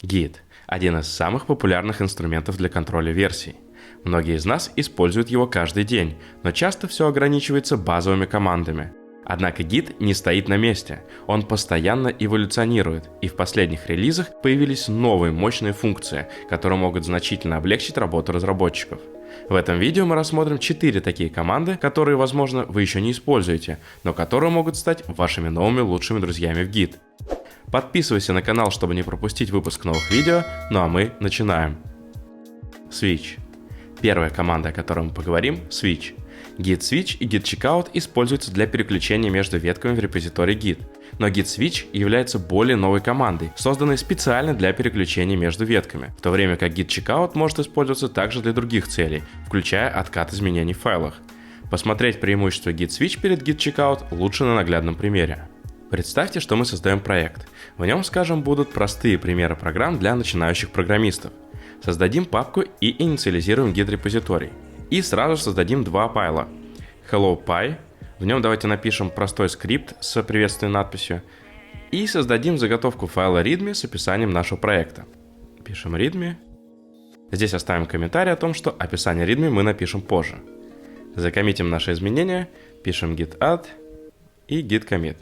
Git – один из самых популярных инструментов для контроля версий. Многие из нас используют его каждый день, но часто все ограничивается базовыми командами. Однако Git не стоит на месте, он постоянно эволюционирует, и в последних релизах появились новые мощные функции, которые могут значительно облегчить работу разработчиков. В этом видео мы рассмотрим 4 такие команды, которые, возможно, вы еще не используете, но которые могут стать вашими новыми лучшими друзьями в Git. Подписывайся на канал, чтобы не пропустить выпуск новых видео, ну а мы начинаем. Switch. Первая команда, о которой мы поговорим – Switch. Git Switch и Git Checkout используются для переключения между ветками в репозитории Git. Но Git Switch является более новой командой, созданной специально для переключения между ветками, в то время как Git Checkout может использоваться также для других целей, включая откат изменений в файлах. Посмотреть преимущества Git Switch перед Git Checkout лучше на наглядном примере. Представьте, что мы создаем проект. В нем, скажем, будут простые примеры программ для начинающих программистов. Создадим папку и инициализируем Git-репозиторий. И сразу создадим два файла. HelloPy, в нем давайте напишем простой скрипт с приветственной надписью. И создадим заготовку файла readme с описанием нашего проекта. Пишем readme. Здесь оставим комментарий о том, что описание readme мы напишем позже. Закоммитим наши изменения, пишем git add и git commit.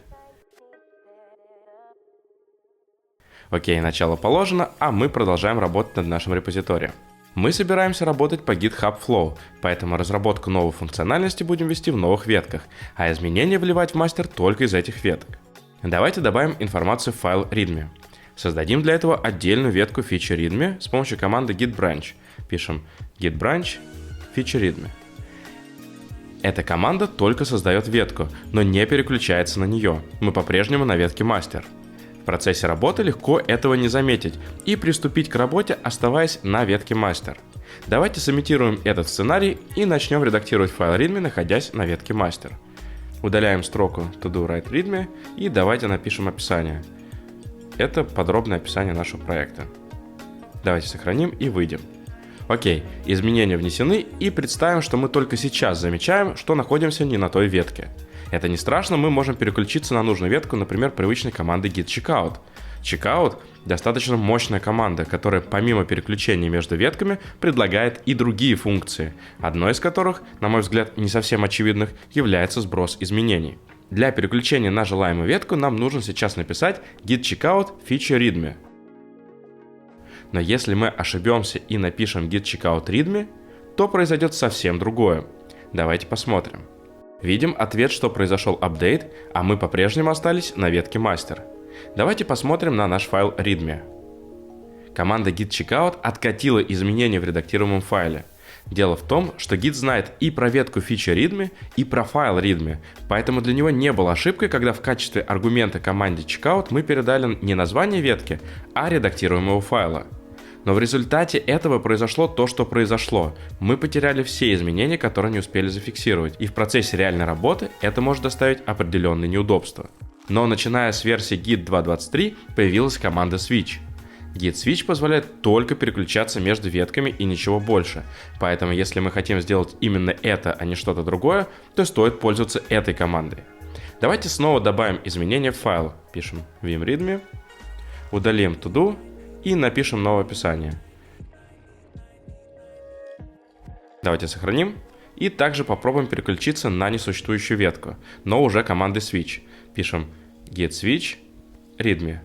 Окей, начало положено, а мы продолжаем работать над нашим репозиторием. Мы собираемся работать по GitHub Flow, поэтому разработку новой функциональности будем вести в новых ветках, а изменения вливать в мастер только из этих веток. Давайте добавим информацию в файл readme. Создадим для этого отдельную ветку feature readme с помощью команды git branch. Пишем git branch feature readme. Эта команда только создает ветку, но не переключается на нее. Мы по-прежнему на ветке мастер. В процессе работы легко этого не заметить и приступить к работе, оставаясь на ветке мастер. Давайте сымитируем этот сценарий и начнем редактировать файл readme, находясь на ветке мастер. Удаляем строку to-do write readme и давайте напишем описание. Это подробное описание нашего проекта. Давайте сохраним и выйдем. Окей, изменения внесены, и представим, что мы только сейчас замечаем, что находимся не на той ветке. Это не страшно, мы можем переключиться на нужную ветку, например, привычной команды Git Checkout. Checkout – достаточно мощная команда, которая помимо переключения между ветками предлагает и другие функции, одной из которых, на мой взгляд, не совсем очевидных, является сброс изменений. Для переключения на желаемую ветку нам нужно сейчас написать Git Checkout feature readme. Но если мы ошибемся и напишем Git Checkout readme, то произойдет совсем другое. Давайте посмотрим. Видим ответ, что произошел апдейт, а мы по-прежнему остались на ветке мастер. Давайте посмотрим на наш файл readme. Команда Git Checkout откатила изменения в редактируемом файле. Дело в том, что Git знает и про ветку feature readme, и про файл readme, поэтому для него не было ошибкой, когда в качестве аргумента команде Checkout мы передали не название ветки, а редактируемого файла. Но в результате этого произошло то, что произошло. Мы потеряли все изменения, которые не успели зафиксировать, и в процессе реальной работы это может доставить определенные неудобства. Но начиная с версии Git 2.23 появилась команда Switch. Git Switch позволяет только переключаться между ветками и ничего больше, поэтому если мы хотим сделать именно это, а не что-то другое, то стоит пользоваться этой командой. Давайте снова добавим изменения в файл. Пишем vim readme, удалим to-do и напишем новое описание. Давайте сохраним и также попробуем переключиться на несуществующую ветку, но уже командой Switch. Пишем git switch readme.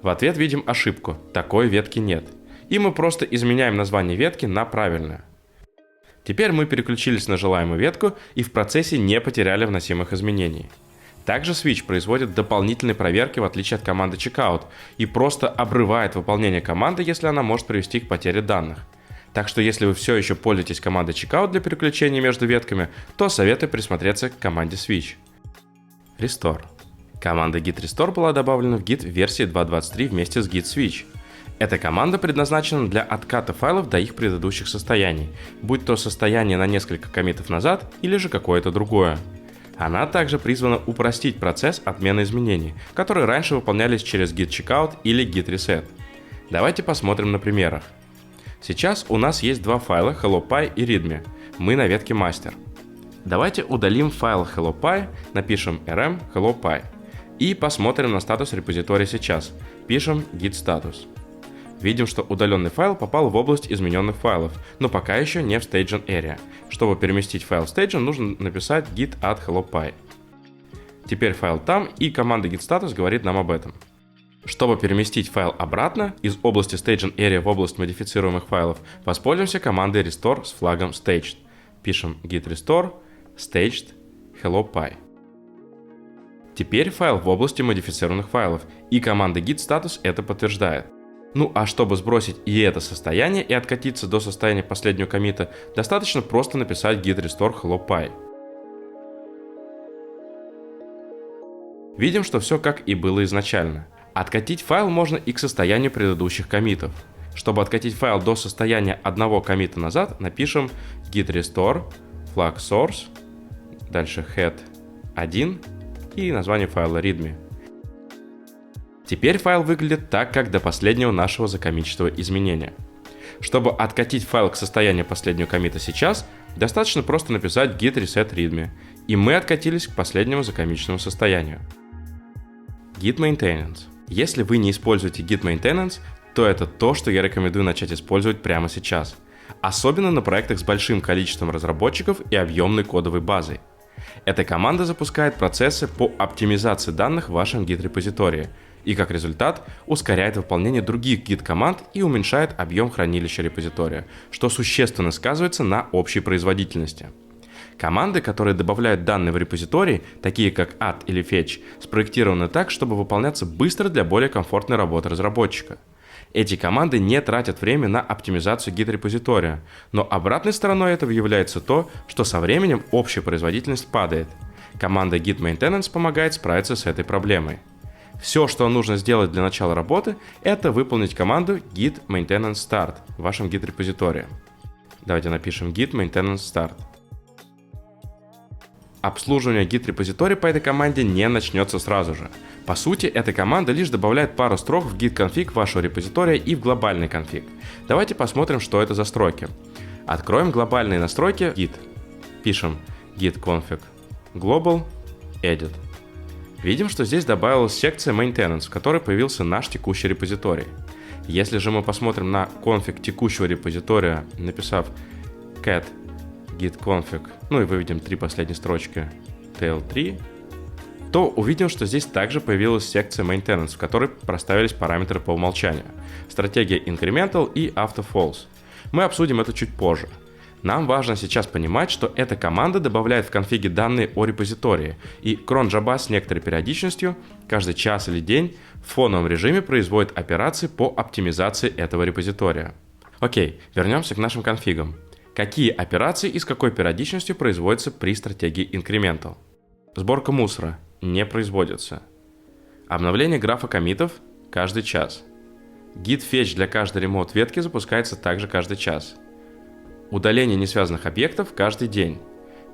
В ответ видим ошибку, такой ветки нет. И мы просто изменяем название ветки на правильное. Теперь мы переключились на желаемую ветку и в процессе не потеряли вносимых изменений. Также Switch производит дополнительные проверки в отличие от команды Checkout и просто обрывает выполнение команды, если она может привести к потере данных. Так что если вы все еще пользуетесь командой Checkout для переключения между ветками, то советую присмотреться к команде Switch. Restore. Команда Git Restore была добавлена в Git версии 2.23 вместе с Git Switch. Эта команда предназначена для отката файлов до их предыдущих состояний, будь то состояние на несколько коммитов назад или же какое-то другое. Она также призвана упростить процесс отмены изменений, которые раньше выполнялись через Git Checkout или Git Reset. Давайте посмотрим на примерах. Сейчас у нас есть два файла HelloPy и readme. Мы на ветке master. Давайте удалим файл HelloPy, напишем rm HelloPy и посмотрим на статус репозитория сейчас. Пишем git status. Видим, что удаленный файл попал в область измененных файлов, но пока еще не в Staging Area. Чтобы переместить файл в Staging, нужно написать git add hello.py. Теперь файл там, и команда git status говорит нам об этом. Чтобы переместить файл обратно из области Staging Area в область модифицируемых файлов, воспользуемся командой restore с флагом staged. Пишем git restore staged hello.py. Теперь файл в области модифицированных файлов, и команда git status это подтверждает. Ну а чтобы сбросить и это состояние и откатиться до состояния последнего коммита, достаточно просто написать git restore hello.py. Видим, что все как и было изначально. Откатить файл можно и к состоянию предыдущих коммитов. Чтобы откатить файл до состояния одного коммита назад, напишем git restore flag source, дальше head 1 и название файла readme. Теперь файл выглядит так, как до последнего нашего закоммиченного изменения. Чтобы откатить файл к состоянию последнего коммита сейчас, достаточно просто написать git reset readme, и мы откатились к последнему закоммиченному состоянию. Git maintenance. Если вы не используете git maintenance, то это то, что я рекомендую начать использовать прямо сейчас. Особенно на проектах с большим количеством разработчиков и объемной кодовой базой. Эта команда запускает процессы по оптимизации данных в вашем Git-репозитории и, как результат, ускоряет выполнение других Git-команд и уменьшает объем хранилища репозитория, что существенно сказывается на общей производительности. Команды, которые добавляют данные в репозиторий, такие как add или fetch, спроектированы так, чтобы выполняться быстро для более комфортной работы разработчика. Эти команды не тратят время на оптимизацию Git-репозитория, но обратной стороной этого является то, что со временем общая производительность падает. Команда Git Maintenance помогает справиться с этой проблемой. Все, что нужно сделать для начала работы, это выполнить команду git maintenance start в вашем Git-репозитории. Давайте напишем git maintenance start. Обслуживание Git-репозитория по этой команде не начнется сразу же. По сути, эта команда лишь добавляет пару строк в git-конфиг вашего репозитория и в глобальный конфиг. Давайте посмотрим, что это за строки. Откроем глобальные настройки Git. Пишем git config global edit. Видим, что здесь добавилась секция maintenance, в которой появился наш текущий репозиторий. Если же мы посмотрим на конфиг текущего репозитория, написав cat git config, ну и выведем три последние строчки tail3, то увидим, что здесь также появилась секция maintenance, в которой проставились параметры по умолчанию. Стратегия incremental и auto false. Мы обсудим это чуть позже. Нам важно сейчас понимать, что эта команда добавляет в конфиге данные о репозитории, и cron Java с некоторой периодичностью, каждый час или день, в фоновом режиме производит операции по оптимизации этого репозитория. Окей, вернемся к нашим конфигам. Какие операции и с какой периодичностью производятся при стратегии incremental? Сборка мусора не производится. Обновление графа коммитов каждый час. Git fetch для каждой ремоут ветки запускается также каждый час. Удаление несвязанных объектов каждый день.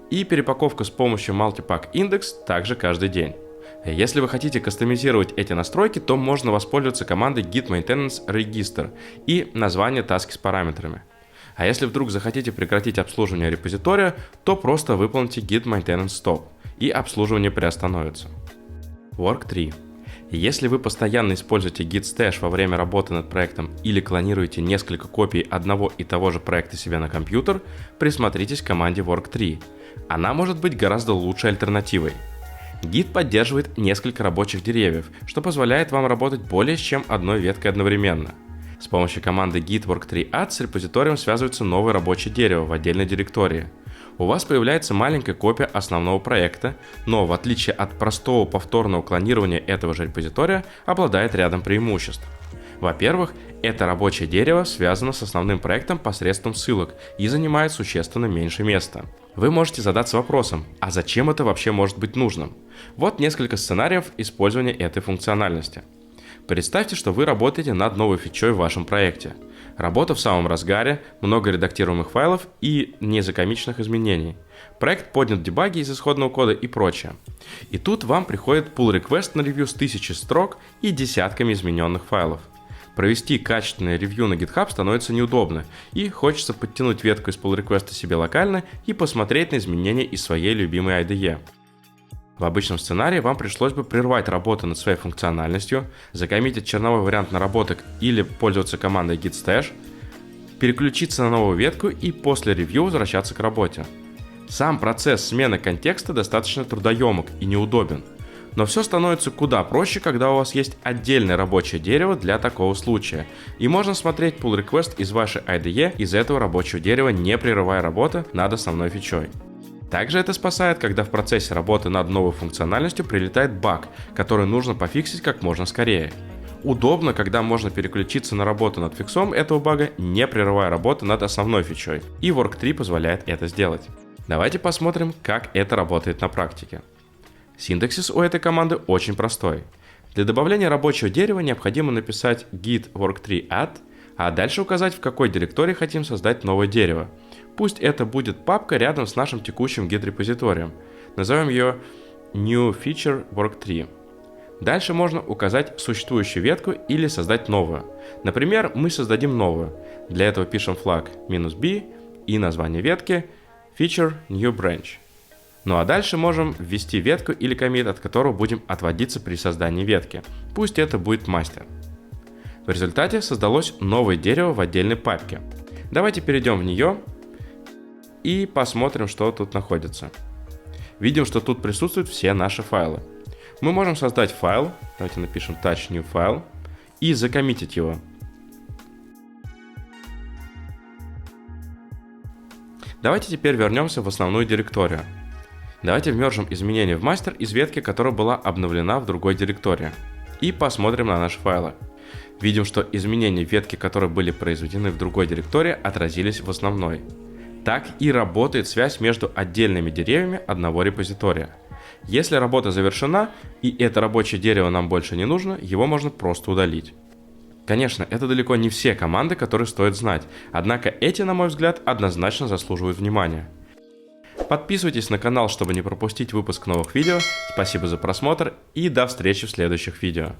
И перепаковка с помощью multipack index также каждый день. Если вы хотите кастомизировать эти настройки, то можно воспользоваться командой git maintenance register и название таски с параметрами. А если вдруг захотите прекратить обслуживание репозитория, то просто выполните git maintenance stop, и обслуживание приостановится. Work 3. Если вы постоянно используете git stash во время работы над проектом или клонируете несколько копий одного и того же проекта себе на компьютер, присмотритесь к команде work 3. Она может быть гораздо лучшей альтернативой. Git поддерживает несколько рабочих деревьев, что позволяет вам работать более чем одной веткой одновременно. С помощью команды git work3 add с репозиторием связывается новое рабочее дерево в отдельной директории. У вас появляется маленькая копия основного проекта, но в отличие от простого повторного клонирования этого же репозитория, обладает рядом преимуществ. Во-первых, это рабочее дерево связано с основным проектом посредством ссылок и занимает существенно меньше места. Вы можете задаться вопросом, а зачем это вообще может быть нужным? Вот несколько сценариев использования этой функциональности. Представьте, что вы работаете над новой фичой в вашем проекте. Работа в самом разгаре, много редактируемых файлов и незакоммиченных изменений. Проект поднят в дебаге из исходного кода и прочее. И тут вам приходит pull request на ревью с 1000 строк и десятками измененных файлов. Провести качественное ревью на GitHub становится неудобно, и хочется подтянуть ветку из pull request себе локально и посмотреть на изменения из своей любимой IDE. В обычном сценарии вам пришлось бы прервать работу над своей функциональностью, закоммитить черновой вариант наработок или пользоваться командой git stash, переключиться на новую ветку и после ревью возвращаться к работе. Сам процесс смены контекста достаточно трудоемок и неудобен, но все становится куда проще, когда у вас есть отдельное рабочее дерево для такого случая, и можно смотреть pull request из вашей IDE из этого рабочего дерева, не прерывая работу над основной фичой. Также это спасает, когда в процессе работы над новой функциональностью прилетает баг, который нужно пофиксить как можно скорее. Удобно, когда можно переключиться на работу над фиксом этого бага, не прерывая работу над основной фичой, и Work3 позволяет это сделать. Давайте посмотрим, как это работает на практике. Синтаксис у этой команды очень простой. Для добавления рабочего дерева необходимо написать git work3 add, а дальше указать, в какой директории хотим создать новое дерево. Пусть это будет папка рядом с нашим текущим git-репозиторием. Назовем ее new feature work3. Дальше можно указать существующую ветку или создать новую. Например, мы создадим новую. Для этого пишем флаг "-b" и название ветки feature new branch. Ну а дальше можем ввести ветку или коммит, от которого будем отводиться при создании ветки. Пусть это будет мастер. В результате создалось новое дерево в отдельной папке. Давайте перейдем в нее и посмотрим, что тут находится. Видим, что тут присутствуют все наши файлы. Мы можем создать файл, давайте напишем touch new file, и закоммитить его. Давайте теперь вернемся в основную директорию. Давайте вмержим изменения в мастер из ветки, которая была обновлена в другой директории. И посмотрим на наши файлы. Видим, что изменения в ветке, которые были произведены в другой директории, отразились в основной. Так и работает связь между отдельными деревьями одного репозитория. Если работа завершена и это рабочее дерево нам больше не нужно, его можно просто удалить. Конечно, это далеко не все команды, которые стоит знать, однако эти, на мой взгляд, однозначно заслуживают внимания. Подписывайтесь на канал, чтобы не пропустить выпуск новых видео. Спасибо за просмотр и до встречи в следующих видео.